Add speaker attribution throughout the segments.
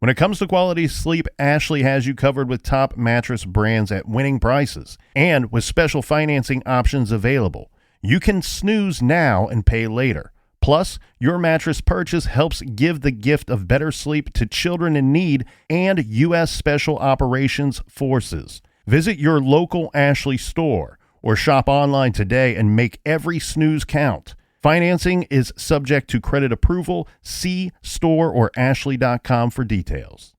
Speaker 1: When it comes to quality sleep, Ashley has you covered with top mattress brands at winning prices and with special financing options available. You can snooze now and pay later. Plus, your mattress purchase helps give the gift of better sleep to children in need and U.S. Special Operations Forces. Visit your local Ashley store or shop online today and make every snooze count. Financing is subject to credit approval. See store or ashley.com for details.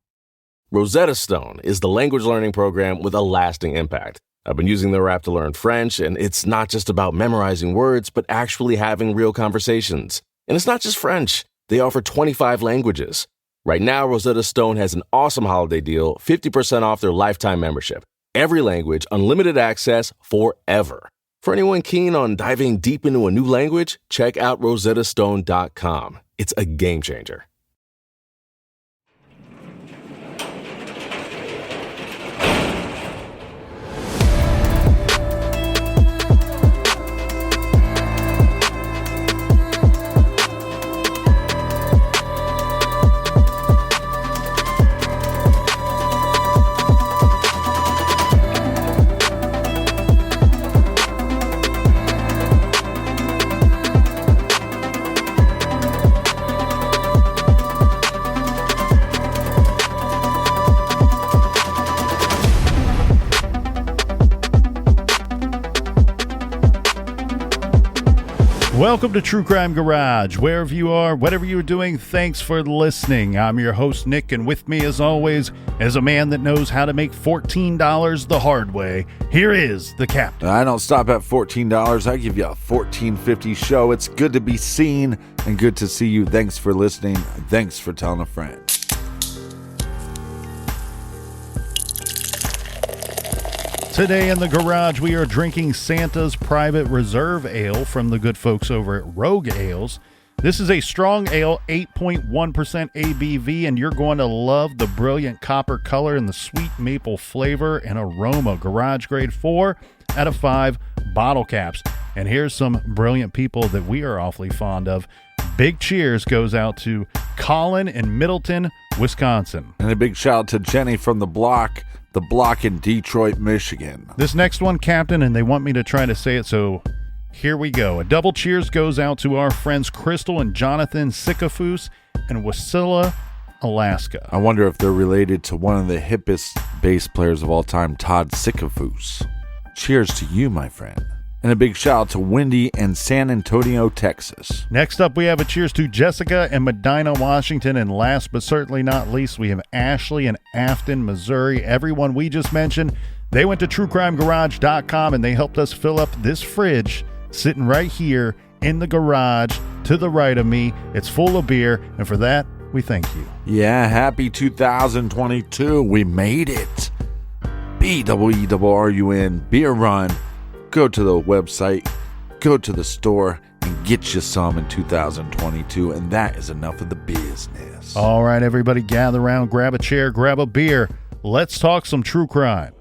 Speaker 2: Rosetta Stone is the language learning program with a lasting impact. I've been using their app to learn French, and it's not just about memorizing words, but actually having real conversations. And it's not just French. They offer 25 languages. Right now, Rosetta Stone has an awesome holiday deal, 50% off their lifetime membership. Every language, unlimited access forever. For anyone keen on diving deep into a new language, check out rosettastone.com. It's a game changer.
Speaker 1: Welcome to True Crime Garage. Wherever you are, whatever you're doing, thanks for listening. I'm your host, Nick, and with me, as always, as a man that knows how to make $14 the hard way, here is the captain.
Speaker 3: I don't stop at $14. I give you a $14.50 show. It's good to be seen and good to see you. Thanks for listening. Thanks for telling a friend.
Speaker 1: Today in the garage, we are drinking Santa's Private Reserve Ale from the good folks over at Rogue Ales. This is a strong ale, 8.1% ABV, and you're going to love the brilliant copper color and the sweet maple flavor and aroma. Garage grade 4 out of 5 bottle caps. And here's some brilliant people that we are awfully fond of. Big cheers goes out to Colin in Middleton, Wisconsin.
Speaker 3: And a big shout out to Jenny from the block in Detroit, Michigan.
Speaker 1: This next one, Captain, and they want me to try to say it, so here we go. A double cheers goes out to our friends Crystal and Jonathan Sikafus in Wasilla, Alaska.
Speaker 3: I wonder if they're related to one of the hippest bass players of all time, Todd Sikafus. Cheers to you, my friend. And a big shout out to Wendy in San Antonio, Texas.
Speaker 1: Next up, we have a cheers to Jessica in Medina, Washington. And last but certainly not least, we have Ashley in Afton, Missouri. Everyone we just mentioned, they went to truecrimegarage.com and they helped us fill up this fridge sitting right here in the garage to the right of me. It's full of beer, and for that, we thank you.
Speaker 3: Yeah, happy 2022. We made it. BWERUN, Beer Run. Go to the website, go to the store, and get you some in 2022, and that is enough of the business.
Speaker 1: All right, everybody, gather around, grab a chair, grab a beer. Let's talk some true crime.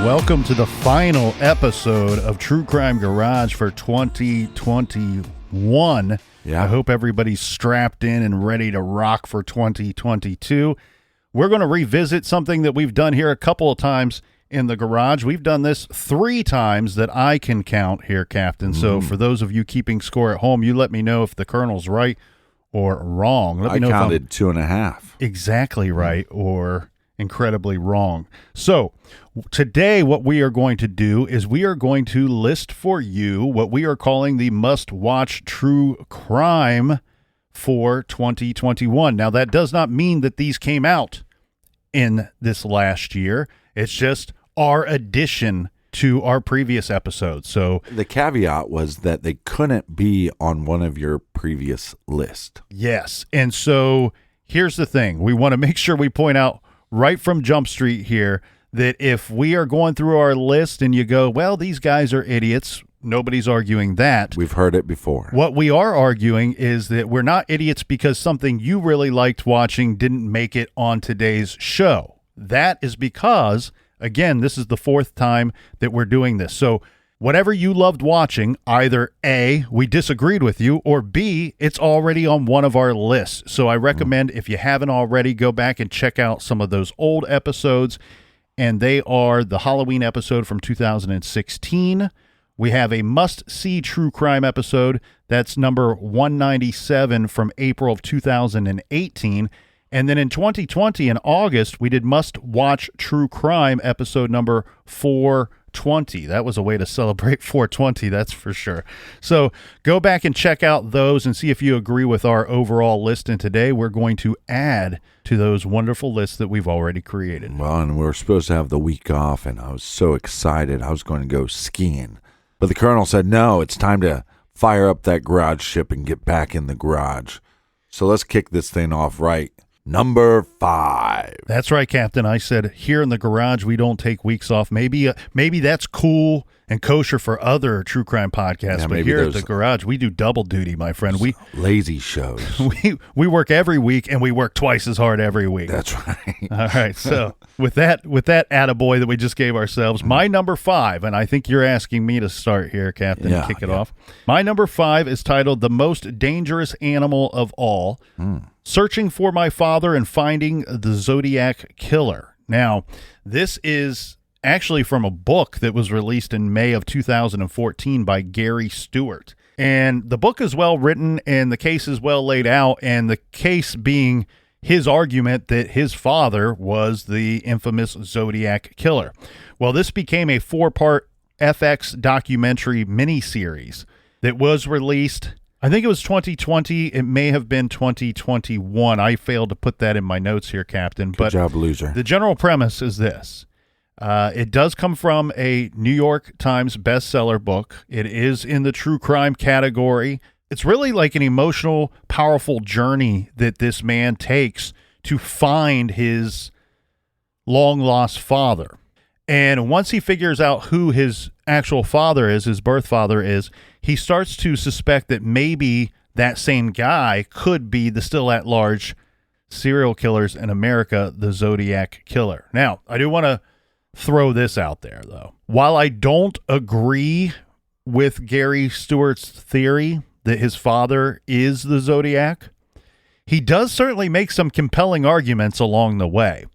Speaker 1: Welcome to the final episode of True Crime Garage for 2021.
Speaker 3: Yeah.
Speaker 1: I hope everybody's strapped in and ready to rock for 2022. We're going to revisit something that we've done here a couple of times in the garage. We've done this 3 times that I can count here, Captain. So for those of you keeping score at home, you let me know if the Colonel's right or wrong. Let me know
Speaker 3: counted
Speaker 1: if I'm
Speaker 3: 2.5.
Speaker 1: exactly right or incredibly wrong. So today what we are going to do is we are going to list for you what we are calling the must-watch true crime for 2021. Now, that does not mean that these came out in this last year. It's just our addition to our previous episodes. So
Speaker 3: The caveat was that they couldn't be on one of your previous list.
Speaker 1: yes. And so here's the thing. We want to make sure we point out right from Jump Street here that if we are going through our list and you go, well, these guys are idiots, nobody's arguing that.
Speaker 3: We've heard it before.
Speaker 1: What we are arguing is that we're not idiots because something you really liked watching didn't make it on today's show. That is because, again, this is the fourth time that we're doing this. So whatever you loved watching, either A, we disagreed with you, or B, it's already on one of our lists. So I recommend, if you haven't already, go back and check out some of those old episodes. And they are the Halloween episode from 2016. We have a must-see true crime episode. That's number 197 from April of 2018. And then in 2020, in August, we did must-watch true crime episode number 420. That was a way to celebrate 420, that's for sure. So go back and check out those and see if you agree with our overall list. And today we're going to add to those wonderful lists that we've already created.
Speaker 3: Well, and we were supposed to have the week off, and I was so excited. I was going to go skiing. But the colonel said, no, it's time to fire up that garage ship and get back in the garage. So let's kick this thing off right. Number 5.
Speaker 1: That's right, Captain. I said here in the garage we don't take weeks off. Maybe that's cool and kosher for other true crime podcasts, but here at the garage we do double duty, my friend. We
Speaker 3: lazy shows.
Speaker 1: We work every week and we work twice as hard every week.
Speaker 3: That's right.
Speaker 1: All right. So with that attaboy that we just gave ourselves, my number 5, and I think you're asking me to start here, Captain, and kick it off. My number 5 is titled "The Most Dangerous Animal of All." Searching for My Father and Finding the Zodiac Killer. Now, this is actually from a book that was released in May of 2014 by Gary Stewart. And the book is well written and the case is well laid out, and the case being his argument that his father was the infamous Zodiac Killer. Well, this became a 4-part FX documentary miniseries that was released, I think it was 2020. It may have been 2021. I failed to put that in my notes here, Captain.
Speaker 3: Good job, loser.
Speaker 1: The general premise is this. It does come from a New York Times bestseller book. It is in the true crime category. It's really like an emotional, powerful journey that this man takes to find his long-lost father. And once he figures out who his actual father is, his birth father is, he starts to suspect that maybe that same guy could be the still at large serial killers in America, the Zodiac Killer. Now, I do want to throw this out there, though. While I don't agree with Gary Stewart's theory that his father is the Zodiac, he does certainly make some compelling arguments along the way.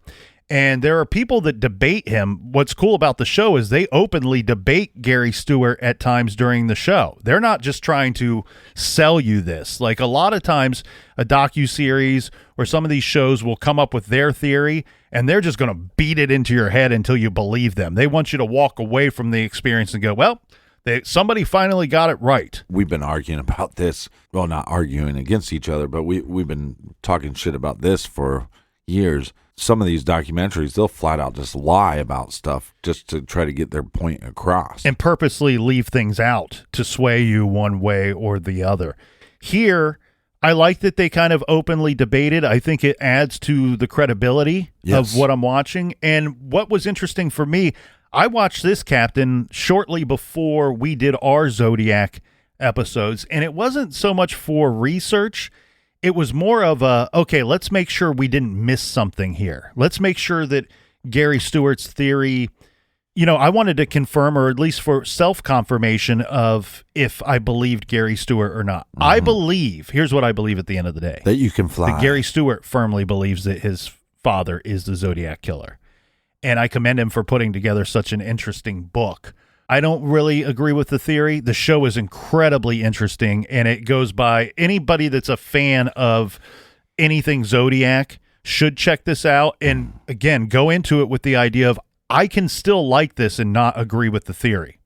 Speaker 1: And there are people that debate him. What's cool about the show is they openly debate Gary Stewart at times during the show. They're not just trying to sell you this. Like a lot of times a docuseries or some of these shows will come up with their theory and they're just going to beat it into your head until you believe them. They want you to walk away from the experience and go, well, somebody finally got it right.
Speaker 3: We've been arguing about this. Well, not arguing against each other, but we've been talking shit about this for years. Some of these documentaries, they'll flat out just lie about stuff just to try to get their point across.
Speaker 1: And purposely leave things out to sway you one way or the other. Here, I like that they kind of openly debated. I think it adds to the credibility of what I'm watching. And what was interesting for me, I watched this, Captain, shortly before we did our Zodiac episodes. And it wasn't so much for research. It was more of okay, let's make sure we didn't miss something here. Let's make sure that Gary Stewart's theory, I wanted to confirm, or at least for self-confirmation of if I believed Gary Stewart or not. Mm-hmm. I believe, here's what I believe at the end of the day.
Speaker 3: That you can fly.
Speaker 1: That Gary Stewart firmly believes that his father is the Zodiac Killer. And I commend him for putting together such an interesting book. I don't really agree with the theory. The show is incredibly interesting, and it goes by anybody that's a fan of anything Zodiac should check this out. And again, go into it with the idea of I can still like this and not agree with the theory.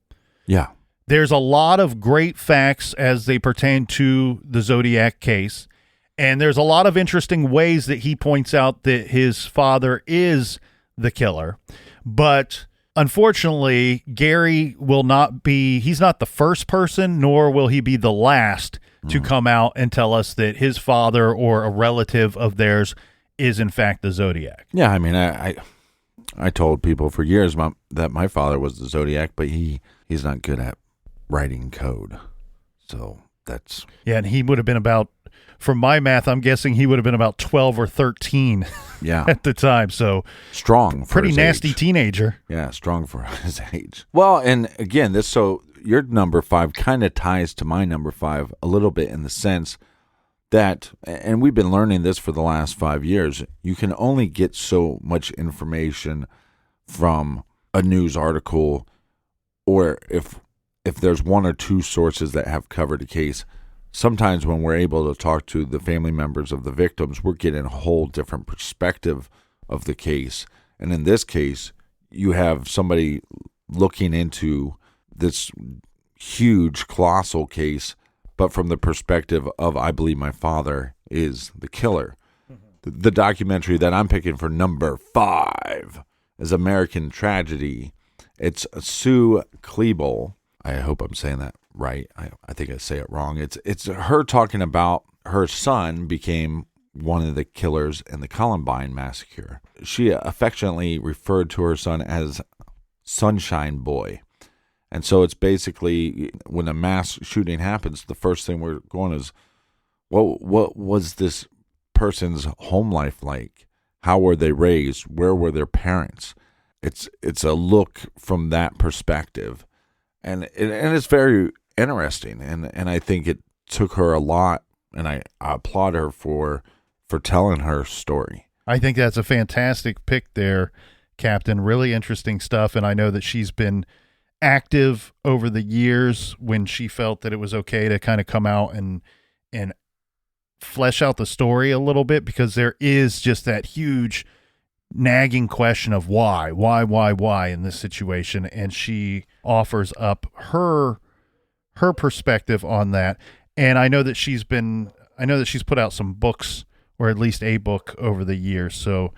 Speaker 3: Yeah.
Speaker 1: There's a lot of great facts as they pertain to the Zodiac case, and there's a lot of interesting ways that he points out that his father is the killer. But unfortunately, Gary he's not the first person, nor will he be the last to come out and tell us that his father or a relative of theirs is in fact the Zodiac.
Speaker 3: Yeah, I mean, I told people for years that my father was the Zodiac, but he's not good at writing code. So that's...
Speaker 1: Yeah, and he would have been about, from my math, I'm guessing he would have been about 12 or 13 at the time. So
Speaker 3: strong for
Speaker 1: pretty
Speaker 3: his
Speaker 1: nasty
Speaker 3: age.
Speaker 1: Teenager.
Speaker 3: Yeah, strong for his age. Well, and again, so your number 5 kind of ties to my number 5 a little bit in the sense that, and we've been learning this for the last 5 years, you can only get so much information from a news article, or if there's one or two sources that have covered a case. Sometimes when we're able to talk to the family members of the victims, we're getting a whole different perspective of the case. And in this case, you have somebody looking into this huge, colossal case, but from the perspective of, I believe my father is the killer. Mm-hmm. The documentary that I'm picking for number 5 is American Tragedy. It's Sue Klebel. I hope I'm saying that right. I think I say it wrong. It's her talking about her son became one of the killers in the Columbine massacre. She affectionately referred to her son as Sunshine Boy. And so it's basically, when a mass shooting happens, the first thing we're going is, what was this person's home life like? How were they raised? Where were their parents? It's a look from that perspective. And it's very interesting, and I think it took her a lot, and I applaud her for telling her story.
Speaker 1: I think that's a fantastic pick there, Captain. Really interesting stuff, and I know that she's been active over the years when she felt that it was okay to kind of come out and flesh out the story a little bit, because there is just that huge nagging question of why in this situation, and she offers up her perspective on that. And I know that she's put out some books, or at least a book, over the years, so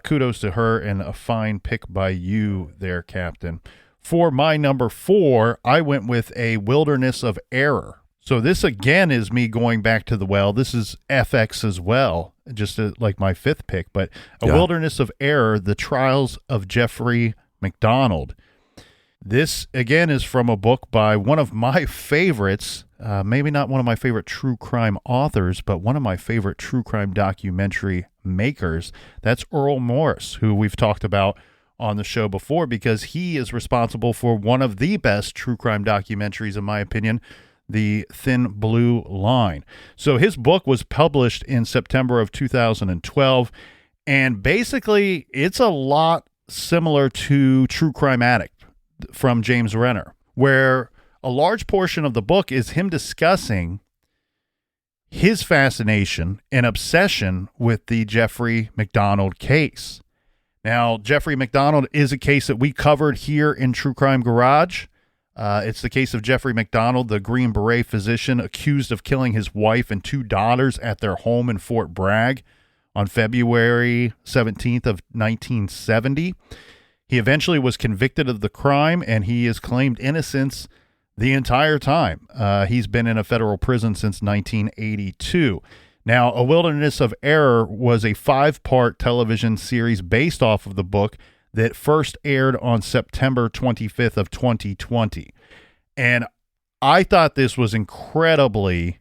Speaker 1: kudos to her, and a fine pick by you there, Captain. For my number 4, I went with A Wilderness of Error. So this again is me going back to the well. This is FX as well, just like my 5th pick, but Wilderness of Error, The Trials of Jeffrey MacDonald. This again is from a book by one of my favorites, maybe not one of my favorite true crime authors, but one of my favorite true crime documentary makers. That's Earl Morris, who we've talked about on the show before, because he is responsible for one of the best true crime documentaries, in my opinion, The Thin Blue Line. So his book was published in September of 2012, and basically it's a lot similar to True Crime Addict from James Renner, where a large portion of the book is him discussing his fascination and obsession with the Jeffrey MacDonald case. Now, Jeffrey MacDonald is a case that we covered here in True Crime Garage. It's the case of Jeffrey MacDonald, the Green Beret physician accused of killing his wife and 2 daughters at their home in Fort Bragg on February 17th of 1970. He eventually was convicted of the crime, and he has claimed innocence the entire time. He's been in a federal prison since 1982. Now, A Wilderness of Error was a 5-part television series based off of the book that first aired on September 25th of 2020. And I thought this was incredibly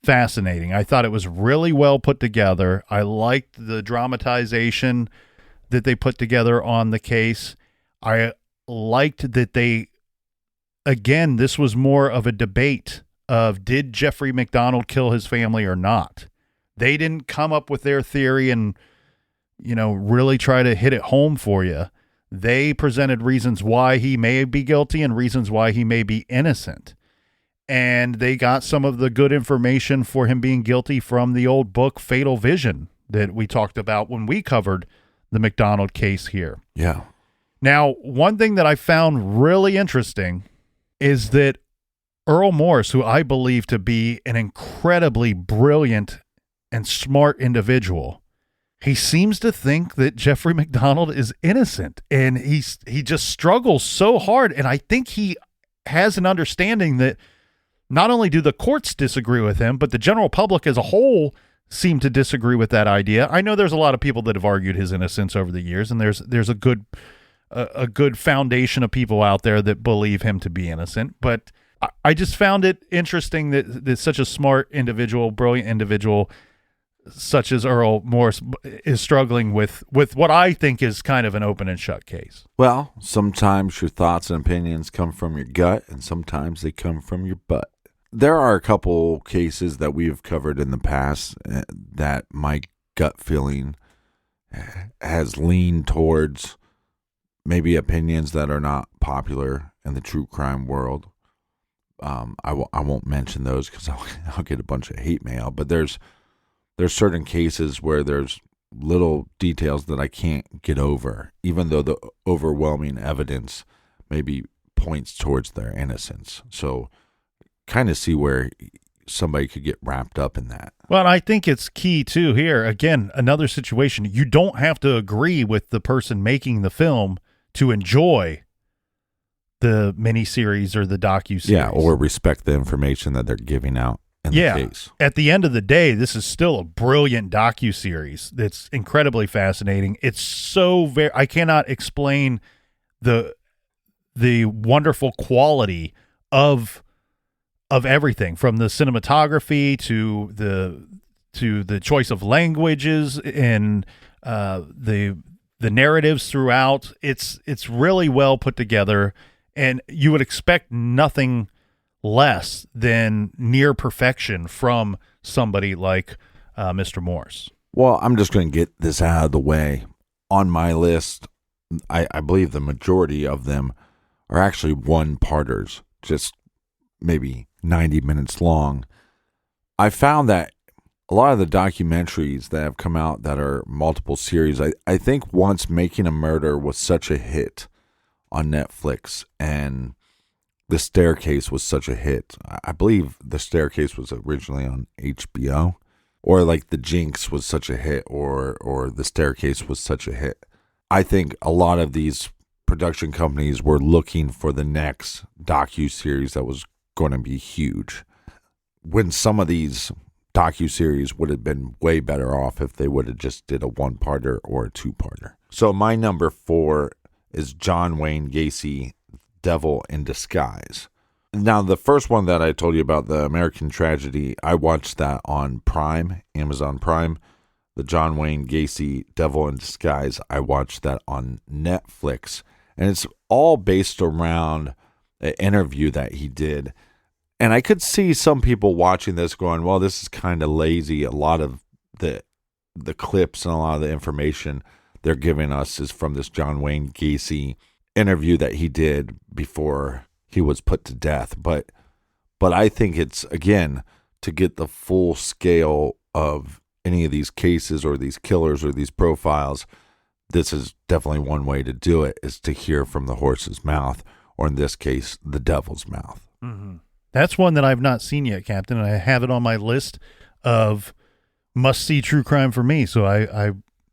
Speaker 1: fascinating. I thought it was really well put together. I liked the dramatization that they put together on the case. I liked that this was more of a debate of, did Jeffrey MacDonald kill his family or not? They didn't come up with their theory and, really try to hit it home for you. They presented reasons why he may be guilty and reasons why he may be innocent. And they got some of the good information for him being guilty from the old book Fatal Vision that we talked about when we covered the MacDonald case here.
Speaker 3: Yeah.
Speaker 1: Now, one thing that I found really interesting is that Earl Morris, who I believe to be an incredibly brilliant and smart individual, he seems to think that Jeffrey MacDonald is innocent, and he just struggles so hard. And I think he has an understanding that not only do the courts disagree with him, but the general public as a whole seem to disagree with that idea. I know there's a lot of people that have argued his innocence over the years, and there's a good foundation of people out there that believe him to be innocent. But I just found it interesting that such a smart individual, brilliant individual, such as Earl Morris, is struggling with what I think is kind of an open and shut case.
Speaker 3: Well, sometimes your thoughts and opinions come from your gut, and sometimes they come from your butt. There are a couple cases that we've covered in the past that my gut feeling has leaned towards maybe opinions that are not popular in the true crime world. I won't mention those because I'll get a bunch of hate mail, but there's certain cases where there's little details that I can't get over, even though the overwhelming evidence maybe points towards their innocence. So kind of see where somebody could get wrapped up in that.
Speaker 1: Well, I think it's key too here. Again, another situation. You don't have to agree with the person making the film to enjoy the miniseries or the docuseries.
Speaker 3: Yeah, or respect the information that they're giving out in the case.
Speaker 1: At the end of the day, this is still a brilliant docuseries that's incredibly fascinating. It's so I cannot explain the wonderful quality of everything, from the cinematography to the choice of languages and the narratives throughout. It's really well put together, and you would expect nothing less than near perfection from somebody like Mr. Morse.
Speaker 3: Well, I'm just going to get this out of the way. On my list, I believe the majority of them are actually one-parters, just maybe 90 minutes long. I found that a lot of the documentaries that have come out that are multiple series, I think Once Making a Murder was such a hit on Netflix, and The Staircase was such a hit. I believe The Staircase was originally on HBO, or like The Jinx was such a hit, or The Staircase was such a hit. I think a lot of these production companies were looking for the next docuseries that was going to be huge, when some of these docuseries would have been way better off if they would have just did a one-parter or a two-parter. So my number 4 is John Wayne Gacy, Devil in Disguise. Now, the first one that I told you about, the American Tragedy, I watched that on Prime, Amazon Prime. The John Wayne Gacy, Devil in Disguise, I watched that on Netflix. And it's all based around an interview that he did. And I could see some people watching this going, well, this is kind of lazy. A lot of the clips and a lot of the information they're giving us is from this John Wayne Gacy interview that he did before he was put to death. But I think it's, again, to get the full scale of any of these cases or these killers or these profiles, this is definitely one way to do it, is to hear from the horse's mouth, or in this case, the devil's mouth.
Speaker 1: Mm-hmm. That's one that I've not seen yet, Captain, and I have it on my list of must-see true crime for me, so I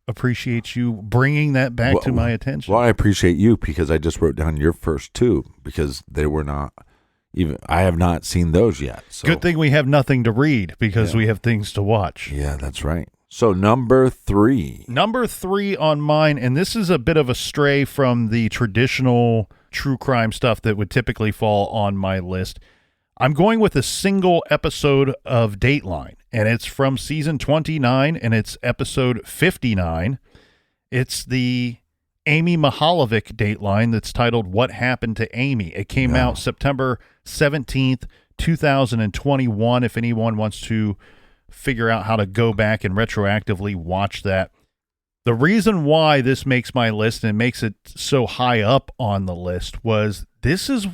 Speaker 1: appreciate you bringing that back to my attention.
Speaker 3: Well, I appreciate you, because I just wrote down your first two, because they were not even, I have not seen those yet. So.
Speaker 1: Good thing we have nothing to read, because we have things to watch.
Speaker 3: Yeah, that's right. So number 3.
Speaker 1: Number 3 on mine, and this is a bit of a stray from the traditional true crime stuff that would typically fall on my list. I'm going with a single episode of Dateline, and it's from season 29, and it's episode 59. It's the Amy Mihaljevic Dateline that's titled What Happened to Amy. It came out September 17th, 2021, if anyone wants to figure out how to go back and retroactively watch that. The reason why this makes my list and makes it so high up on the list was this is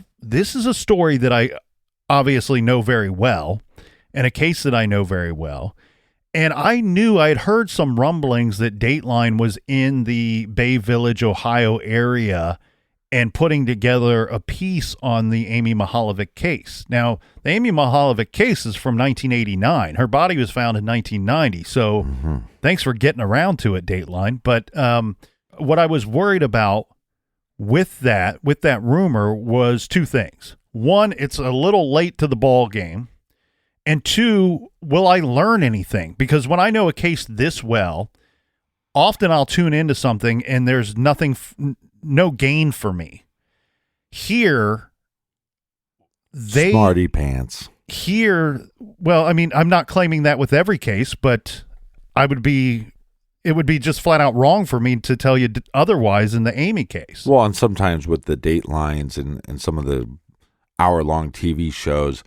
Speaker 1: a story that I obviously know very well, and a case that I know very well. And I knew, I had heard some rumblings that Dateline was in the Bay Village, Ohio area and putting together a piece on the Amy Mihaljevic case. Now, the Amy Mihaljevic case is from 1989. Her body was found in 1990. So thanks for getting around to it, Dateline. But what I was worried about with that rumor was two things. One, it's a little late to the ball game. And two, will I learn anything? Because when I know a case this well, often I'll tune into something and there's no gain for me. Here,
Speaker 3: Smarty pants.
Speaker 1: Here, well, I mean, I'm not claiming that with every case, but it would be just flat out wrong for me to tell you otherwise in the Amy case.
Speaker 3: Well, and sometimes with the Datelines and some of the hour-long TV shows,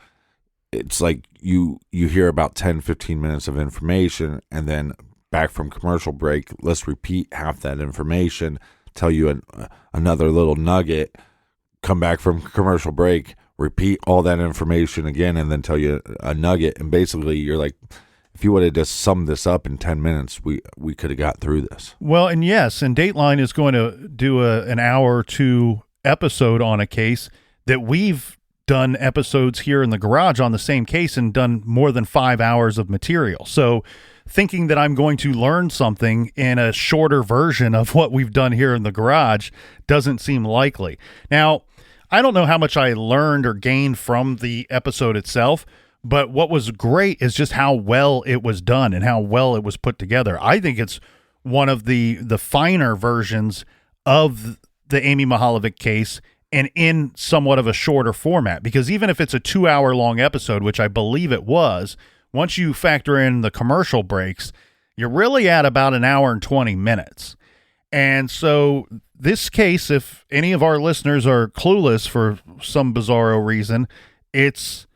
Speaker 3: it's like you hear about 10, 15 minutes of information, and then back from commercial break, let's repeat half that information, tell you another little nugget, come back from commercial break, repeat all that information again, and then tell you a nugget. And basically, you're like, if you would have just summed this up in 10 minutes, we could have got through this.
Speaker 1: Well, and yes, and Dateline is going to do an hour or two episode on a case that we've done episodes here in the garage on the same case and done more than 5 hours of material. So thinking that I'm going to learn something in a shorter version of what we've done here in the garage doesn't seem likely. Now, I don't know how much I learned or gained from the episode itself, but what was great is just how well it was done and how well it was put together. I think it's one of the finer versions of the Amy Mihaljevic case, and in somewhat of a shorter format, because even if it's a 2-hour long episode, which I believe it was, once you factor in the commercial breaks, you're really at about an hour and 20 minutes. And so this case, if any of our listeners are clueless for some bizarro reason, it's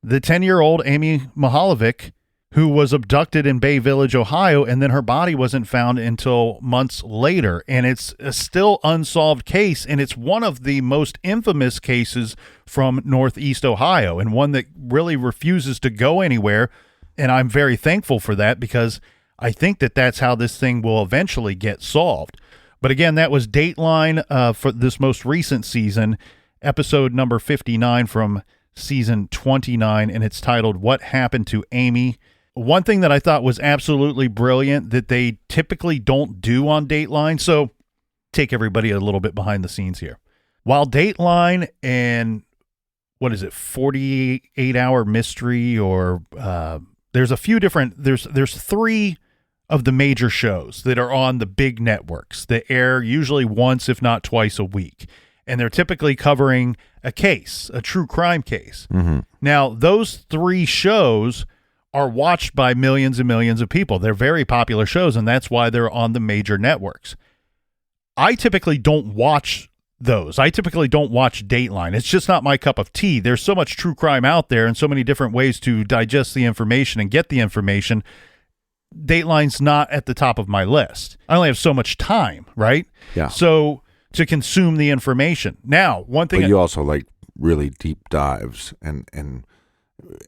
Speaker 1: the 10-year-old Amy Mihaljevic, who was abducted in Bay Village, Ohio, and then her body wasn't found until months later. And it's a still unsolved case, and it's one of the most infamous cases from Northeast Ohio, and one that really refuses to go anywhere. And I'm very thankful for that, because I think that that's how this thing will eventually get solved. But again, that was Dateline for this most recent season, episode number 59 from season 29, and it's titled What Happened to Amy. One thing that I thought was absolutely brilliant that they typically don't do on Dateline, so take everybody a little bit behind the scenes here. While Dateline and, 48-hour mystery, or there's a few different, there's 3 of the major shows that are on the big networks that air usually once, if not twice a week. And they're typically covering a case, a true crime case. Mm-hmm. Now, those 3 shows are watched by millions and millions of people. They're very popular shows, and that's why they're on the major networks. I typically don't watch those. I typically don't watch Dateline. It's just not my cup of tea. There's so much true crime out there and so many different ways to digest the information and get the information. Dateline's not at the top of my list. I only have so much time, right?
Speaker 3: Yeah.
Speaker 1: So to consume the information. Now, one thing...
Speaker 3: But you also like really deep dives, and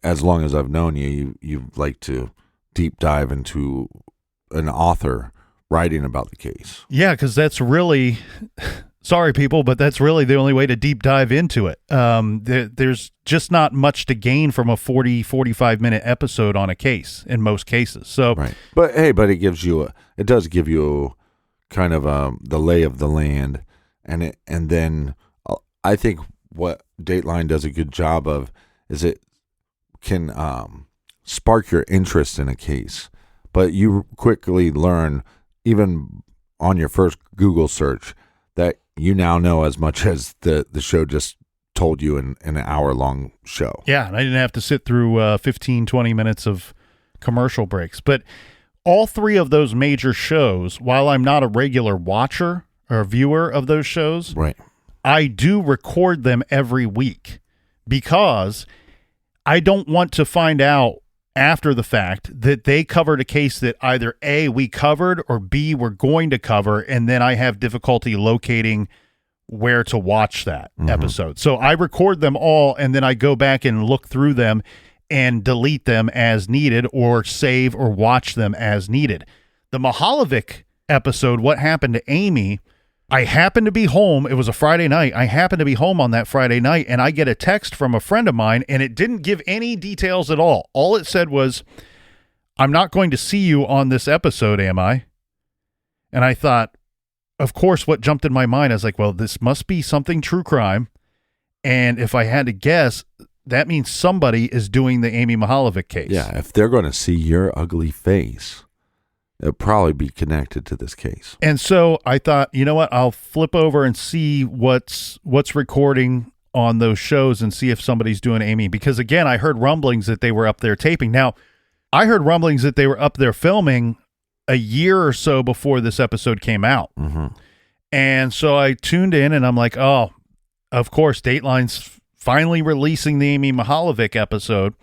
Speaker 3: as long as I've known you like to deep dive into an author writing about the case.
Speaker 1: Yeah, because that's really, sorry people, but that's really the only way to deep dive into it. There's just not much to gain from a 45 minute episode on a case in most cases. So,
Speaker 3: right. But hey, it does give you kind of the lay of the land, and then I think what Dateline does a good job of is it can spark your interest in a case, but you quickly learn, even on your first Google search, that you now know as much as the show just told you in an hour-long show.
Speaker 1: Yeah, and I didn't have to sit through 15, 20 minutes of commercial breaks. But all 3 of those major shows, while I'm not a regular watcher or viewer of those shows,
Speaker 3: right,
Speaker 1: I do record them every week, because I don't want to find out after the fact that they covered a case that either A, we covered, or B, we're going to cover, and then I have difficulty locating where to watch that episode. So I record them all, and then I go back and look through them and delete them as needed, or save or watch them as needed. The Mihaljevic episode, What Happened to Amy, I happened to be home. It was a Friday night. I happened to be home on that Friday night, and I get a text from a friend of mine, and it didn't give any details at all. All it said was, I'm not going to see you on this episode, am I? And I thought, of course, what jumped in my mind, I was like, well, this must be something true crime. And if I had to guess, that means somebody is doing the Amy Mihaljevic case.
Speaker 3: Yeah, if they're going to see your ugly face, it'll probably be connected to this case.
Speaker 1: And so I thought, you know what? I'll flip over and see what's recording on those shows and see if somebody's doing Amy. Because, again, I heard rumblings that they were up there taping. Now, I heard rumblings that they were up there filming a year or so before this episode came out.
Speaker 3: Mm-hmm.
Speaker 1: And so I tuned in, and I'm like, oh, of course, Dateline's finally releasing the Amy Mihaljevic episode.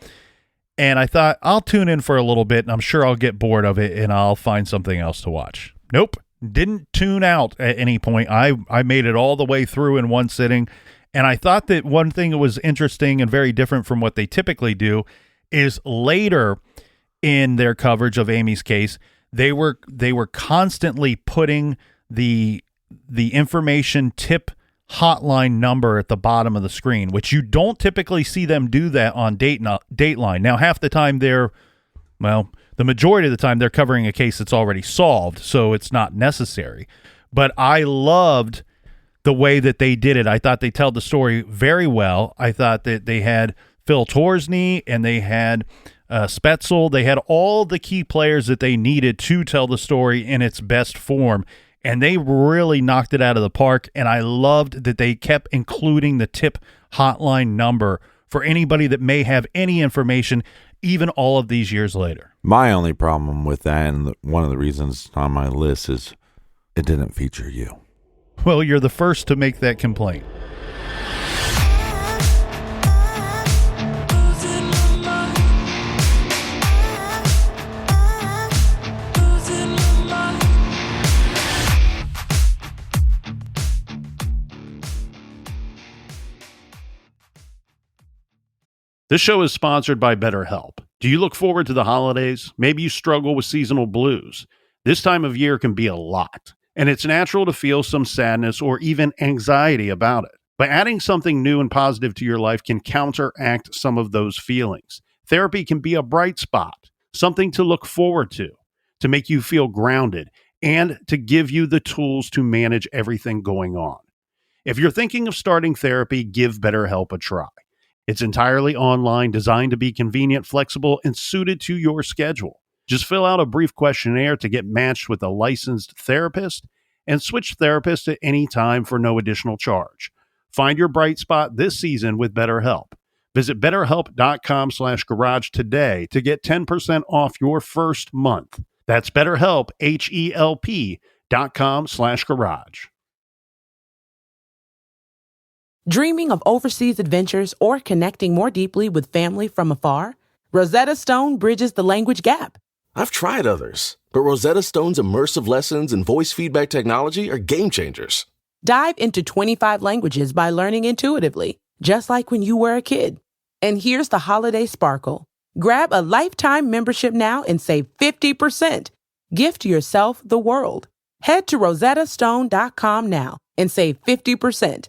Speaker 1: And I thought, I'll tune in for a little bit, and I'm sure I'll get bored of it, and I'll find something else to watch. Nope, didn't tune out at any point. I made it all the way through in one sitting, and I thought that one thing that was interesting and very different from what they typically do is later in their coverage of Amy's case, they were constantly putting the information tip hotline number at the bottom of the screen, which you don't typically see them do that on Dateline. Now, half the time the majority of the time they're covering a case that's already solved, so it's not necessary. But I loved the way that they did it. I thought they told the story very well. I thought that they had Phil Torsney and they had Spetzel. They had all the key players that they needed to tell the story in its best form. And they really knocked it out of the park, and I loved that they kept including the tip hotline number for anybody that may have any information, even all of these years later.
Speaker 3: My only problem with that, and one of the reasons on my list, is it didn't feature you.
Speaker 1: Well, you're the first to make that complaint. This show is sponsored by BetterHelp. Do you look forward to the holidays? Maybe you struggle with seasonal blues. This time of year can be a lot, and it's natural to feel some sadness or even anxiety about it. But adding something new and positive to your life can counteract some of those feelings. Therapy can be a bright spot, something to look forward to make you feel grounded, and to give you the tools to manage everything going on. If you're thinking of starting therapy, give BetterHelp a try. It's entirely online, designed to be convenient, flexible, and suited to your schedule. Just fill out a brief questionnaire to get matched with a licensed therapist and switch therapists at any time for no additional charge. Find your bright spot this season with BetterHelp. Visit BetterHelp.com/garage today to get 10% off your first month. That's BetterHelp, HELP.com/garage.
Speaker 4: Dreaming of overseas adventures or connecting more deeply with family from afar? Rosetta Stone bridges the language gap.
Speaker 2: I've tried others, but Rosetta Stone's immersive lessons and voice feedback technology are game changers.
Speaker 4: Dive into 25 languages by learning intuitively, just like when you were a kid. And here's the holiday sparkle. Grab a lifetime membership now and save 50%. Gift yourself the world. Head to rosettastone.com now and save 50%.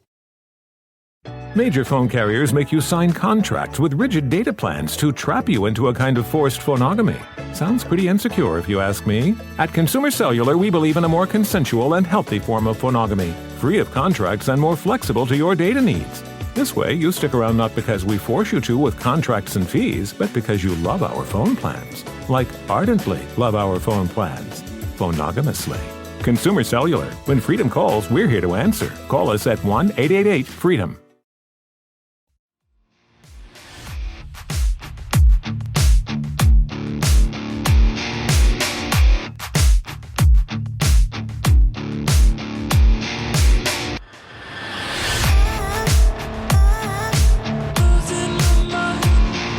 Speaker 5: Major phone carriers make you sign contracts with rigid data plans to trap you into a kind of forced phonogamy. Sounds pretty insecure if you ask me. At Consumer Cellular, we believe in a more consensual and healthy form of phonogamy, free of contracts and more flexible to your data needs. This way, you stick around not because we force you to with contracts and fees, but because you love our phone plans. Like ardently love our phone plans. Phonogamously. Consumer Cellular. When freedom calls, we're here to answer. Call us at 1-888-FREEDOM.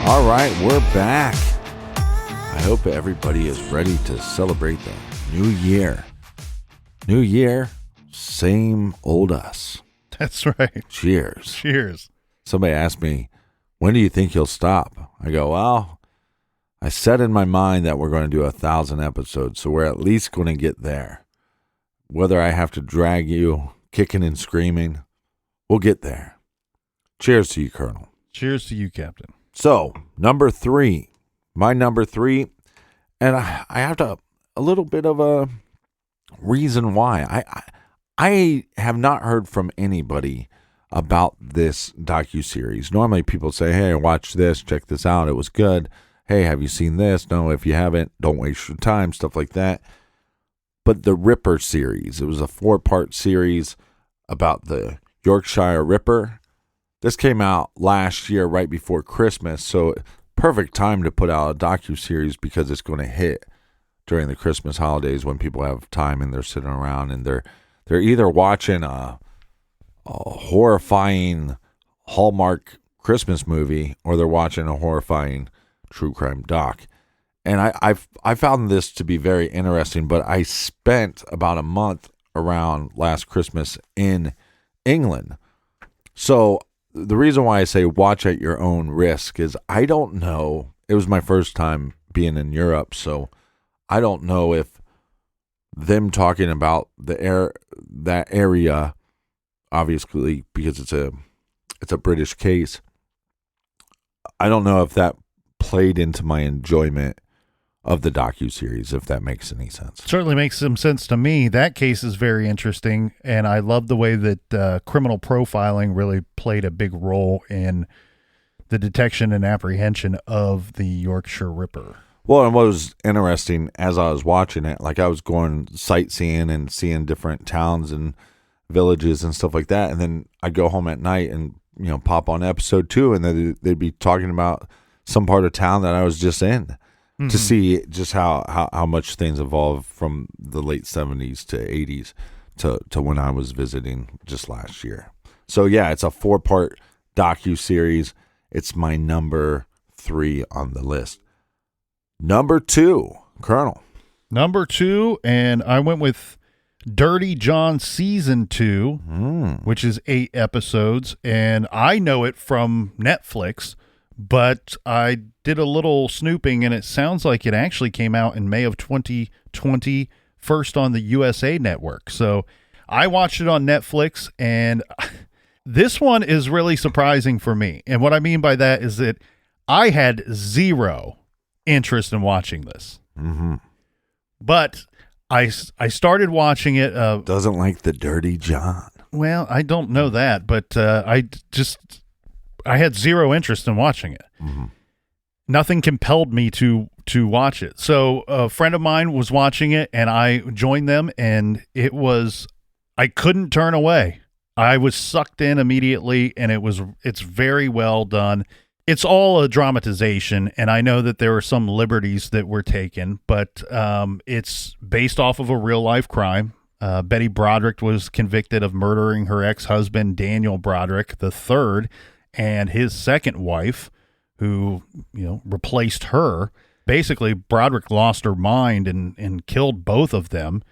Speaker 3: All right, we're back. I hope everybody is ready to celebrate the new year. New year, same old us.
Speaker 1: That's right.
Speaker 3: Cheers.
Speaker 1: Cheers.
Speaker 3: Somebody asked me, when do you think you'll stop? I go, well, I set in my mind that we're going to do 1,000 episodes, so we're at least going to get there. Whether I have to drag you kicking and screaming, we'll get there. Cheers to you, Colonel.
Speaker 1: Cheers to you, Captain.
Speaker 3: So, number 3. My number 3, and I have a little bit of a reason why. I have not heard from anybody about this docuseries. Normally people say, hey, watch this, check this out, it was good. Hey, have you seen this? No, if you haven't, don't waste your time, stuff like that. But the Ripper series, it was a 4-part series about the Yorkshire Ripper. This came out last year right before Christmas, so perfect time to put out a docuseries because it's going to hit during the Christmas holidays when people have time and they're sitting around and they're either watching a horrifying Hallmark Christmas movie or they're watching a horrifying true crime doc. And I found this to be very interesting, but I spent about a month around last Christmas in England. So the reason why I say watch at your own risk is I don't know. It was my first time being in Europe, so I don't know if them talking about that area, obviously because it's a British case, I don't know if that played into my enjoyment of the docuseries, if that makes any sense.
Speaker 1: Certainly makes some sense to me. That case is very interesting, and I love the way that criminal profiling really played a big role in the detection and apprehension of the Yorkshire Ripper.
Speaker 3: Well, and what was interesting as I was watching it, like I was going sightseeing and seeing different towns and villages and stuff like that, and then I'd go home at night and pop on episode 2, and they'd be talking about some part of town that I was just in. Mm-hmm. To see just how much things evolved from the late 70s to 80s to when I was visiting just last year. So yeah, it's a 4-part docuseries. It's my number 3 on the list. Number 2, Colonel.
Speaker 1: Number 2, and I went with Dirty John Season 2, which is 8 episodes, and I know it from Netflix, but I did a little snooping, and it sounds like it actually came out in May of 2020, first on the USA Network. So I watched it on Netflix, and this one is really surprising for me. And what I mean by that is that I had zero interest in watching this.
Speaker 3: Mm-hmm.
Speaker 1: But I started watching it.
Speaker 3: Doesn't like the Dirty John.
Speaker 1: Well, I don't know that, but I had zero interest in watching it.
Speaker 3: Mm-hmm.
Speaker 1: Nothing compelled me to watch it. So a friend of mine was watching it, and I joined them, and I couldn't turn away. I was sucked in immediately, and it's very well done. It's all a dramatization, and I know that there are some liberties that were taken, but it's based off of a real-life crime. Betty Broderick was convicted of murdering her ex-husband, Daniel Broderick III, and his second wife, who, replaced her. Basically, Broderick lost her mind and killed both of them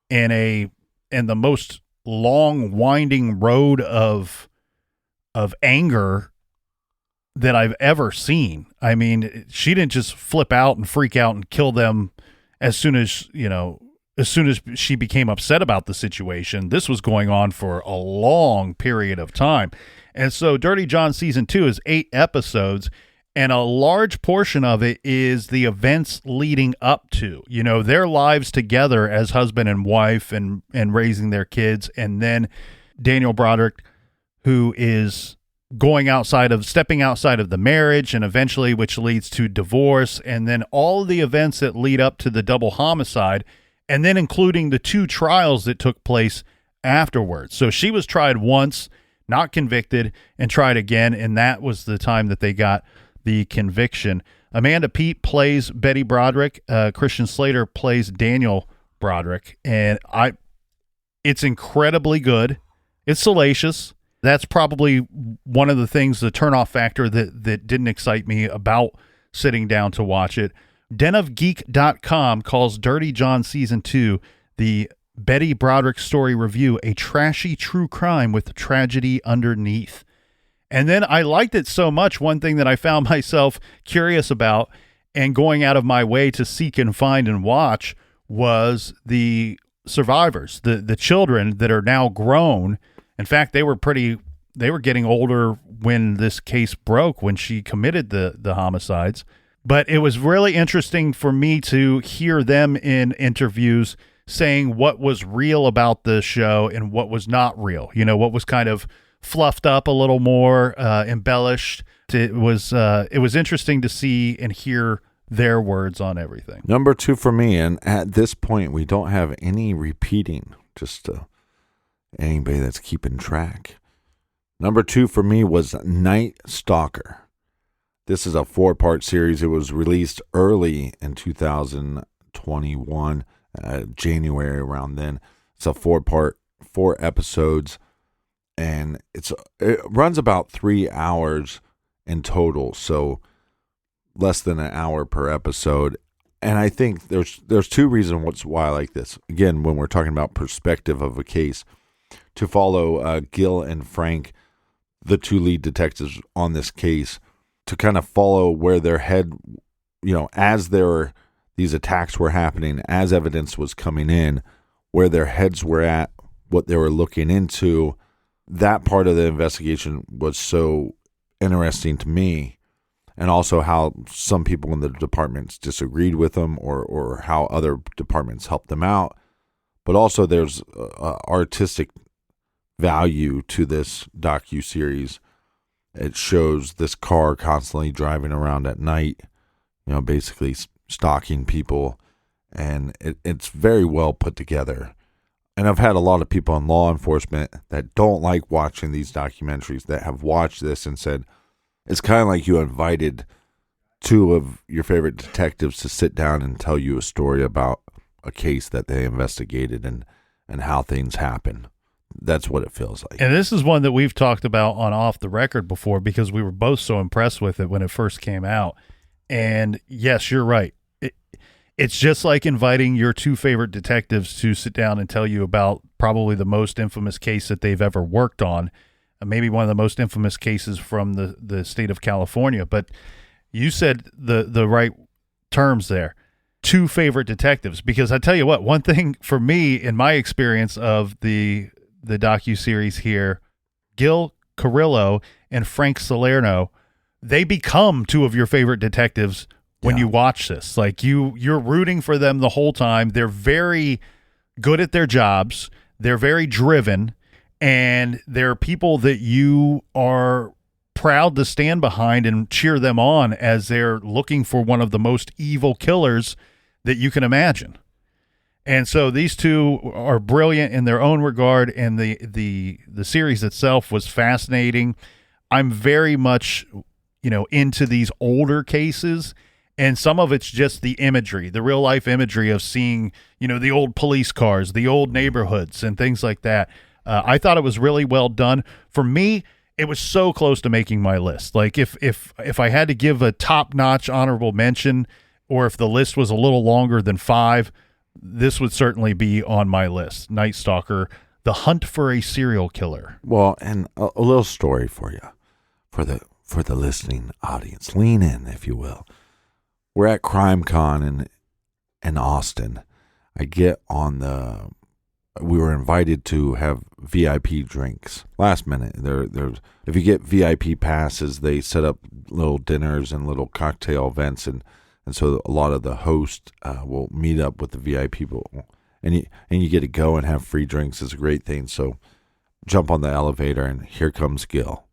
Speaker 1: in the most long, winding road of anger that I've ever seen. I mean, she didn't just flip out and freak out and kill them as soon as she became upset about the situation. This was going on for a long period of time. And so Dirty John Season 2 is 8 episodes, and a large portion of it is the events leading up to, their lives together as husband and wife and raising their kids. And then Daniel Broderick, who is stepping outside of the marriage, and eventually which leads to divorce. And then all of the events that lead up to the double homicide, and then including the 2 trials that took place afterwards. So she was tried once, not convicted, and tried again, and that was the time that they got the conviction. Amanda Peet plays Betty Broderick. Christian Slater plays Daniel Broderick, and it's incredibly good. It's salacious. That's probably one of the things, the turnoff factor that didn't excite me about sitting down to watch it. denofgeek.com calls Dirty John Season 2 the Betty Broderick story review, a trashy true crime with tragedy underneath. And then I liked it so much, one thing that I found myself curious about and going out of my way to seek and find and watch was the survivors, the children that are now grown. In fact, they were getting older when this case broke, when she committed the homicides. But it was really interesting for me to hear them in interviews saying what was real about the show and what was not real. What was kind of fluffed up a little more, embellished. It was interesting to see and hear their words on everything.
Speaker 3: Number 2 for me, and at this point we don't have any repeating, just anybody that's keeping track. Number 2 for me was Night Stalker. This is a 4-part series. It was released early in 2021, January around then. It's a 4-part, 4 episodes, and it runs about 3 hours in total, so less than an hour per episode. And I think there's 2 reasons why I like this. Again, when we're talking about perspective of a case, to follow Gil and Frank, the 2 lead detectives on this case, to kind of follow where their head, as these attacks were happening, as evidence was coming in, where their heads were at, what they were looking into. That part of the investigation was so interesting to me, and also how some people in the departments disagreed with them, or how other departments helped them out. But also there's artistic value to this docuseries. It shows this car constantly driving around at night, basically stalking people, and it's very well put together. And I've had a lot of people in law enforcement that don't like watching these documentaries that have watched this and said, it's kind of like you invited 2 of your favorite detectives to sit down and tell you a story about a case that they investigated and how things happen. That's what it feels like.
Speaker 1: And this is one that we've talked about on Off the Record before, because we were both so impressed with it when it first came out. And yes, you're right. It's just like inviting your 2 favorite detectives to sit down and tell you about probably the most infamous case that they've ever worked on, maybe one of the most infamous cases from the state of California. But you said the right terms there. 2 favorite detectives, because I tell you what, one thing for me in my experience of the docuseries here, Gil Carrillo and Frank Salerno, they become 2 of your favorite detectives when you watch this. Like you're rooting for them the whole time. They're very good at their jobs. They're very driven, and they're people that you are proud to stand behind and cheer them on as they're looking for one of the most evil killers that you can imagine. And so these 2 are brilliant in their own regard, and the series itself was fascinating. I'm very much, into these older cases, and some of it's just the imagery, the real life imagery of seeing, the old police cars, the old neighborhoods, and things like that. I thought it was really well done. For me, it was so close to making my list. Like if I had to give a top-notch honorable mention, or if the list was a little longer than 5, this would certainly be on my list. Night Stalker, The Hunt for a Serial Killer.
Speaker 3: Well, and a little story for you, for the listening audience. Lean in, if you will. We're at CrimeCon in Austin. I get on we were invited to have VIP drinks last minute. If you get VIP passes, they set up little dinners and little cocktail events, and so a lot of the hosts will meet up with the VIP people, and you get to go and have free drinks. It's a great thing. So jump on the elevator, and here comes Gil,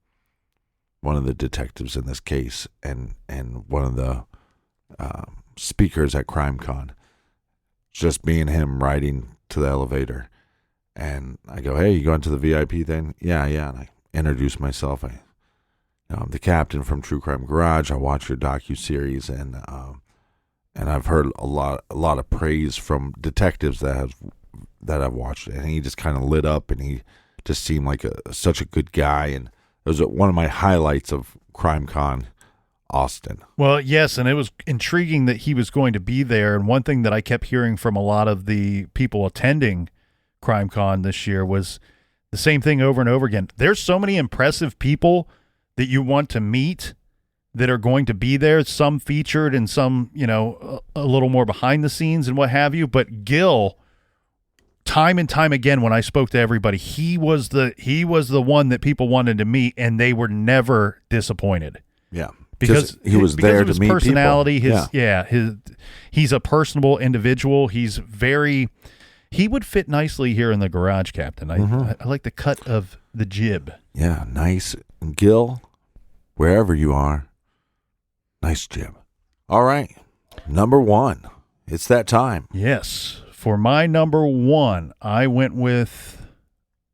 Speaker 3: one of the detectives in this case, and one of the speakers at CrimeCon. Just me and him riding to the elevator, and I go, "Hey, you going to the VIP thing?" Yeah. And I introduce myself. I'm the captain from True Crime Garage. I watch your docuseries, and I've heard a lot of praise from detectives that I've watched it. And he just kind of lit up, and he just seemed like such a good guy. And it was one of my highlights of CrimeCon Austin.
Speaker 1: Well, yes, and it was intriguing that he was going to be there. And one thing that I kept hearing from a lot of the people attending CrimeCon this year was the same thing over and over again. There's so many impressive people that you want to meet that are going to be there, some featured and some, a little more behind the scenes and what have you. But Gil, time and time again, when I spoke to everybody, he was the one that people wanted to meet, and they were never disappointed.
Speaker 3: Yeah.
Speaker 1: Because
Speaker 3: he was there
Speaker 1: of
Speaker 3: to
Speaker 1: his
Speaker 3: meet
Speaker 1: personality,
Speaker 3: people.
Speaker 1: he's a personable individual. He's He would fit nicely here in the garage, Captain. I like the cut of the jib.
Speaker 3: Yeah, nice. Gil, wherever you are, nice jib. All right, number 1. It's that time.
Speaker 1: Yes. For my number 1, I went with,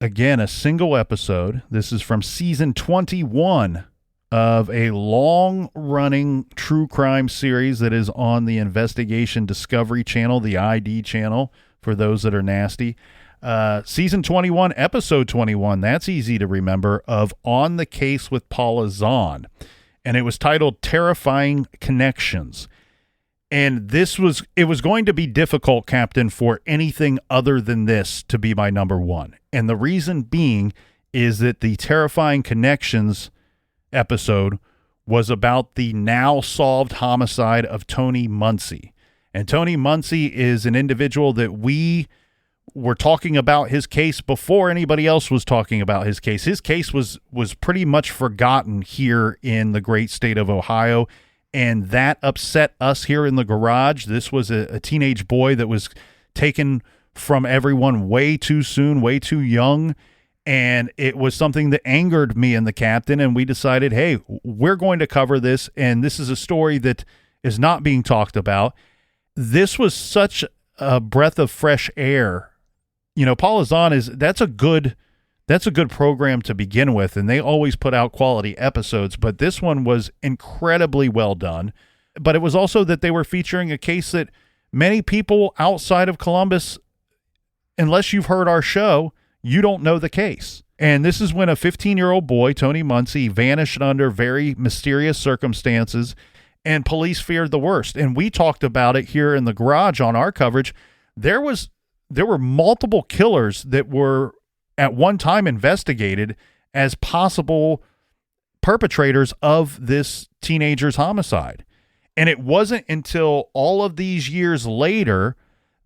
Speaker 1: again, a single episode. This is from season 21 of a long-running true crime series that is on the Investigation Discovery Channel, the ID channel, for those that are nasty. Season 21, episode 21, that's easy to remember, of On the Case with Paula Zahn. And it was titled Terrifying Connections. And it was going to be difficult, Captain, for anything other than this to be my number 1. And the reason being is that the Terrifying Connections episode was about the now solved homicide of Tony Muncie. And Tony Muncie is an individual that we were talking about his case before anybody else was talking about his case. His case was pretty much forgotten here in the great state of Ohio, and that upset us here in the garage. This was a teenage boy that was taken from everyone way too soon, way too young. And it was something that angered me and the captain, and we decided, hey, we're going to cover this, and this is a story that is not being talked about. This was such a breath of fresh air. You know, Paula Zahn that's a good program to begin with, and they always put out quality episodes, but this one was incredibly well done. But it was also that they were featuring a case that many people outside of Columbus, unless you've heard our show, you don't know the case. And this is when a 15-year-old boy, Tony Muncie, vanished under very mysterious circumstances, and police feared the worst. And we talked about it here in the garage on our coverage. There were multiple killers that were at one time investigated as possible perpetrators of this teenager's homicide. And it wasn't until all of these years later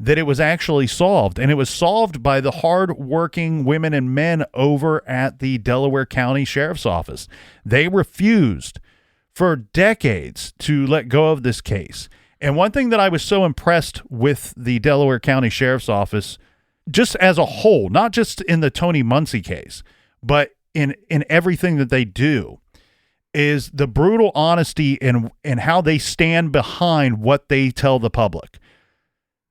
Speaker 1: that it was actually solved. And it was solved by the hard-working women and men over at the Delaware County Sheriff's Office. They refused for decades to let go of this case. And one thing that I was so impressed with the Delaware County Sheriff's Office, just as a whole, not just in the Tony Muncie case, but in everything that they do, is the brutal honesty and how they stand behind what they tell the public.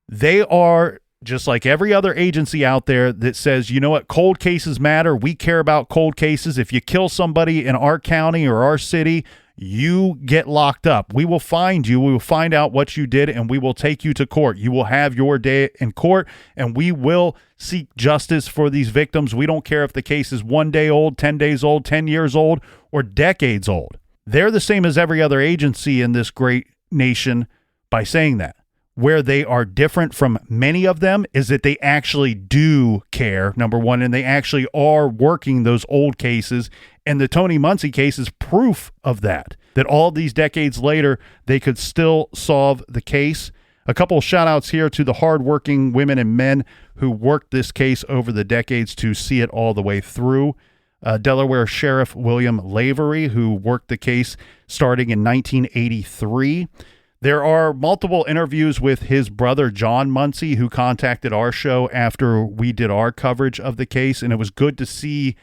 Speaker 1: They are just like every other agency out there that says, you know what, cold cases matter. We care about cold cases. If you kill somebody in our county or our city, you get locked up. We will find you. We will find out what you did, and we will take you to court. You will have your day in court, and we will seek justice for these victims. We don't care if the case is 1 day old, 10 days old, 10 years old, or decades old. They're the same as every other agency in this great nation by saying that. Where they are different from many of them is that they actually do care, number one, and they actually are working those old cases. And the Tony Muncie case is proof of that all these decades later, they could still solve the case. A couple of shout outs here to the hardworking women and men who worked this case over the decades to see it all the way through. Delaware Sheriff William Lavery, who worked the case starting in 1983. There are multiple interviews with his brother, John Muncie, who contacted our show after we did our coverage of the case, and it was good to see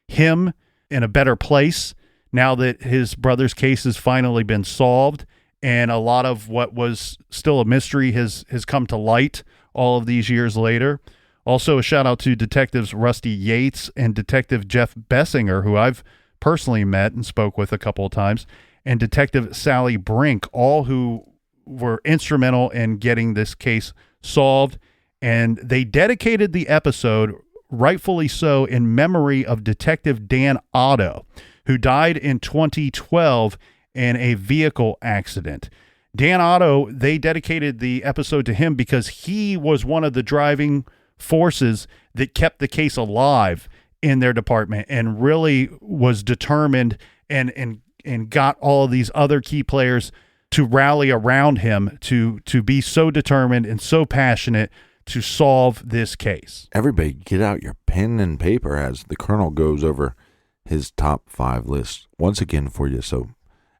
Speaker 1: him in a better place now that his brother's case has finally been solved, and a lot of what was still a mystery has come to light all of these years later. Also, a shout-out to Detectives Rusty Yates and Detective Jeff Bessinger, who I've personally met and spoke with a couple of times, and Detective Sally Brink, all who were instrumental in getting this case solved. And they dedicated the episode, rightfully so, in memory of Detective Dan Otto, who died in 2012 in a vehicle accident. Dan Otto, they dedicated the episode to him because he was one of the driving forces that kept the case alive in their department and really was determined and got all of these other key players to rally around him to be so determined and so passionate to solve this case.
Speaker 3: Everybody get out your pen and paper as the Colonel goes over his top 5 list once again for you. So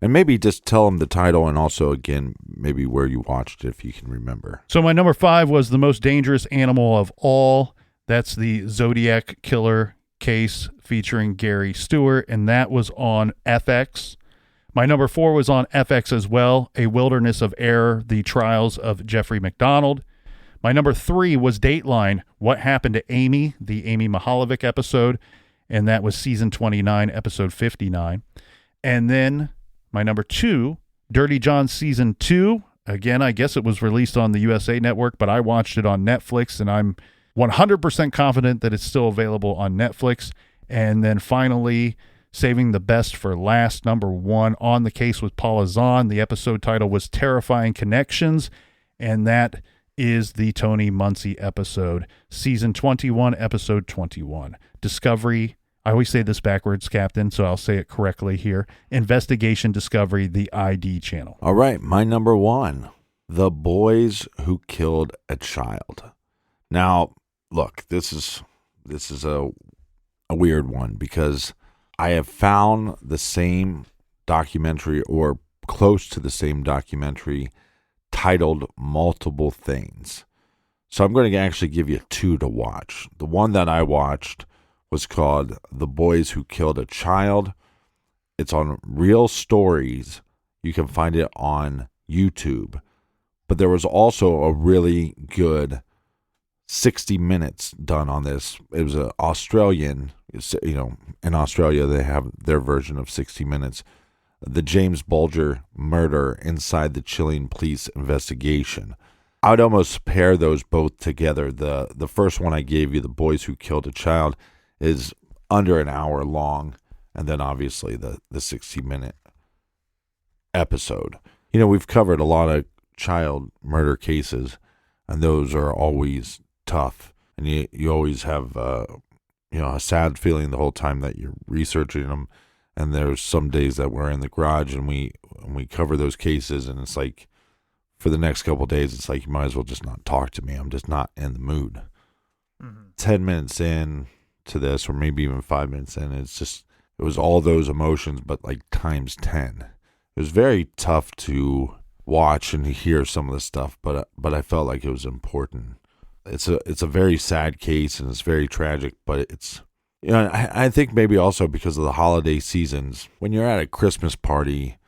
Speaker 3: And maybe just tell them the title and also, again, maybe where you watched it if you can remember.
Speaker 1: So my number 5 was The Most Dangerous Animal of All. That's the Zodiac Killer case featuring Gary Stewart, and that was on FX. My number 4 was on FX as well, A Wilderness of Error, The Trials of Jeffrey McDonald. My number 3 was Dateline, What Happened to Amy, the Amy Mihaljevic episode, and that was season 29, episode 59. And then my number 2, Dirty John season 2. Again, I guess it was released on the USA Network, but I watched it on Netflix, and I'm 100% confident that it's still available on Netflix. And then finally, saving the best for last, number 1, On the Case with Paula Zahn. The episode title was Terrifying Connections, and that is the Tony Muncie episode, season 21, episode 21. Discovery, I always say this backwards, Captain, so I'll say it correctly here. Investigation Discovery, the ID channel.
Speaker 3: All right, my number 1, The Boys Who Killed a Child. Now, look, this is a weird one because I have found the same documentary or close to the same documentary titled multiple things. So I'm going to actually give you 2 to watch. The one that I watched was called The Boys Who Killed a Child. It's on Real Stories. You can find it on YouTube. But there was also a really good 60 Minutes done on this. It was an Australian, in Australia they have their version of 60 Minutes. The James Bulger murder inside the chilling police investigation. I would almost pair those both together. The first one I gave you, The Boys Who Killed a Child, is under an hour long, and then obviously the 60-minute episode. We've covered a lot of child murder cases, and those are always tough, and you always have a sad feeling the whole time that you're researching them. And there's some days that we're in the garage and we cover those cases, and it's like for the next couple of days, it's like you might as well just not talk to me. I'm just not in the mood. 10 minutes in to this, or maybe even 5 minutes in, it was all those emotions, but like times 10. It was very tough to watch and hear some of the stuff, but I felt like it was important. It's a very sad case, and it's very tragic, but it's, I think maybe also because of the holiday seasons, when you're at a Christmas party,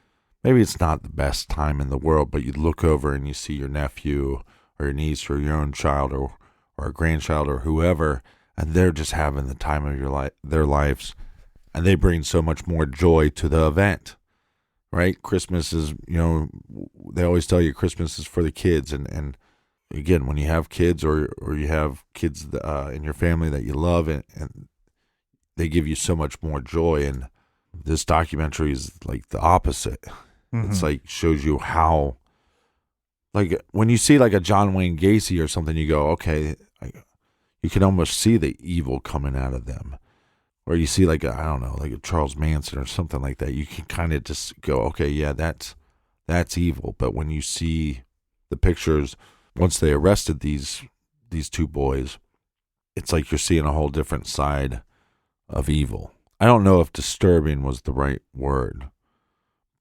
Speaker 3: maybe it's not the best time in the world, but you look over and you see your nephew or your niece or your own child or a grandchild or whoever, and they're just having the time of their lives, and they bring so much more joy to the event, right? Christmas is, they always tell you Christmas is for the kids, and again, when you have kids or you have kids in your family that you love, and they give you so much more joy, and this documentary is like the opposite. Mm-hmm. It's like shows you how, like when you see like a John Wayne Gacy or something, you go, okay, you can almost see the evil coming out of them. Or you see like like a Charles Manson or something like that, you can kind of just go, okay, yeah, that's evil. But when you see the pictures, once they arrested these 2 boys, it's like you're seeing a whole different side of evil. I don't know if disturbing was the right word,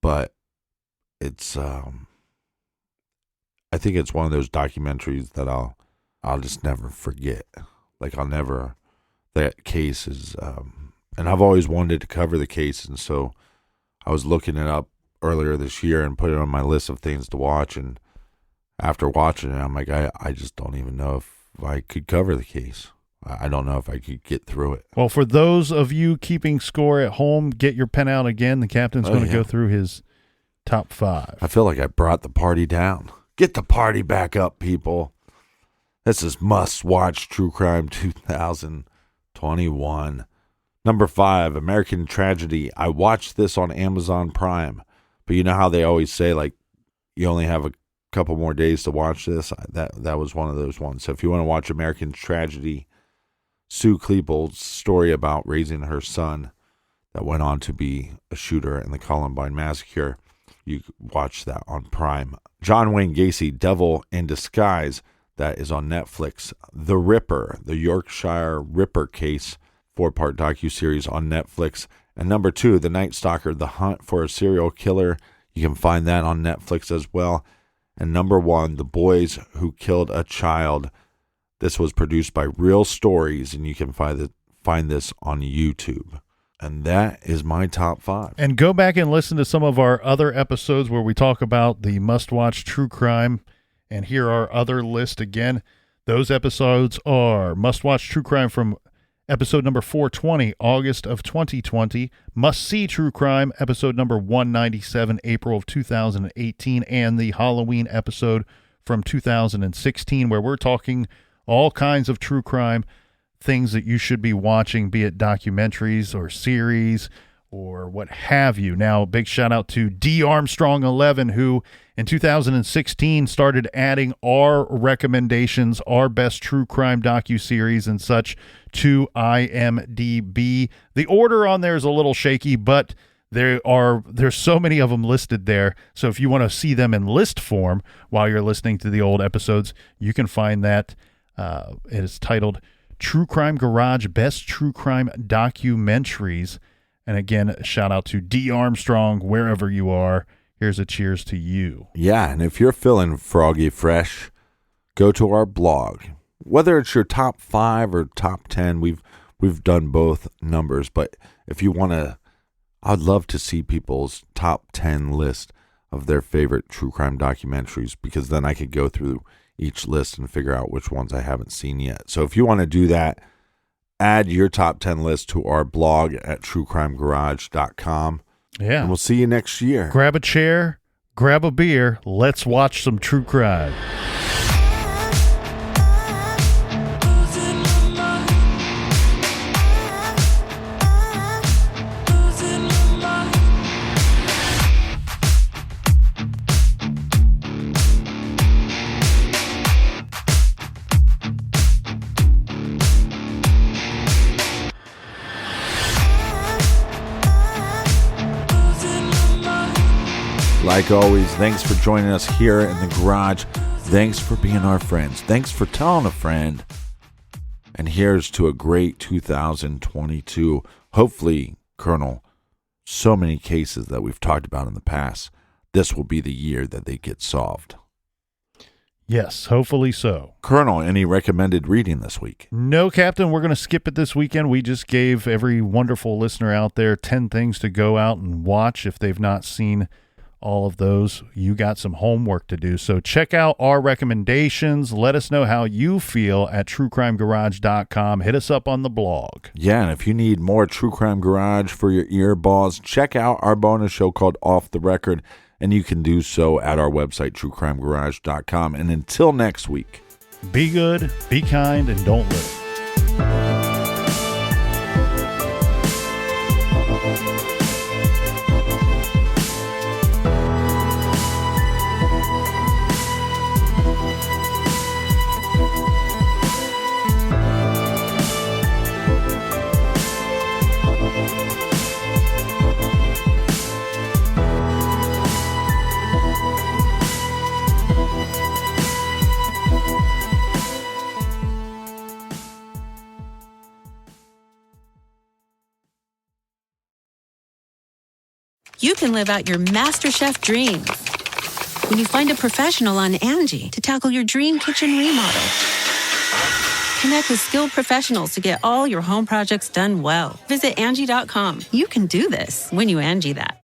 Speaker 3: but it's I think it's one of those documentaries that I'll just never forget. Like that case is and I've always wanted to cover the case, and so I was looking it up earlier this year and put it on my list of things to watch, and after watching it, I'm like, I just don't even know if I could cover the case. I don't know if I could get through it.
Speaker 1: Well, for those of you keeping score at home, get your pen out again. The captain's going to go through his top 5.
Speaker 3: I feel like I brought the party down. Get the party back up, people. This is must-watch True Crime 2021. Number 5, American Tragedy. I watched this on Amazon Prime, but you know how they always say, like, you only have a couple more days to watch this? That was one of those ones. So if you want to watch American Tragedy, Sue Klebold's story about raising her son that went on to be a shooter in the Columbine Massacre, you watch that on Prime. John Wayne Gacy, Devil in Disguise, that is on Netflix. The Ripper, the Yorkshire Ripper case, 4-part docuseries on Netflix. And number 2, The Night Stalker, The Hunt for a Serial Killer. You can find that on Netflix as well. And number 1, The Boys Who Killed a Child. This was produced by Real Stories, and you can find this on YouTube. And that is my top 5.
Speaker 1: And go back and listen to some of our other episodes where we talk about the must-watch true crime. And here are our other list again. Those episodes are must-watch true crime from episode number 420, August of 2020. Must-see true crime, episode number 197, April of 2018. And the Halloween episode from 2016, where we're talking all kinds of true crime, things that you should be watching, be it documentaries or series or what have you. Now, big shout out to D Armstrong 11, who in 2016 started adding our recommendations, our best true crime docuseries and such to IMDb. The order on there is a little shaky, but there's so many of them listed there. So if you want to see them in list form while you're listening to the old episodes, you can find that. It is titled True Crime Garage Best True Crime Documentaries. And again, shout out to D Armstrong, wherever you are. Here's a cheers to you.
Speaker 3: Yeah, and if you're feeling froggy fresh, go to our blog. Whether it's your top 5 or top 10, we've done both numbers. But if you want to, I'd love to see people's top 10 list of their favorite true crime documentaries, because then I could go through each list and figure out which ones I haven't seen yet. So if you want to do that, add your top 10 list to our blog at truecrimegarage.com.
Speaker 1: Yeah.
Speaker 3: And we'll see you next year.
Speaker 1: Grab a chair, grab a beer, let's watch some true crime.
Speaker 3: Like always, thanks for joining us here in the garage. Thanks for being our friends. Thanks for telling a friend. And here's to a great 2022. Hopefully, Colonel, so many cases that we've talked about in the past, this will be the year that they get solved.
Speaker 1: Yes, hopefully so.
Speaker 3: Colonel, any recommended reading this week?
Speaker 1: No, Captain, we're going to skip it this weekend. We just gave every wonderful listener out there 10 things to go out and watch if they've not seen all of those. You got some homework to do. So check out our recommendations. Let us know how you feel at truecrimegarage.com. Hit us up on the blog.
Speaker 3: Yeah, and if you need more True Crime Garage for your earballs, check out our bonus show called Off the Record, and you can do so at our website, truecrimegarage.com. And until next week,
Speaker 1: be good, be kind, and don't live.
Speaker 6: You can live out your MasterChef dreams when you find a professional on Angie to tackle your dream kitchen remodel. Connect with skilled professionals to get all your home projects done well. Visit Angie.com. You can do this when you Angie that.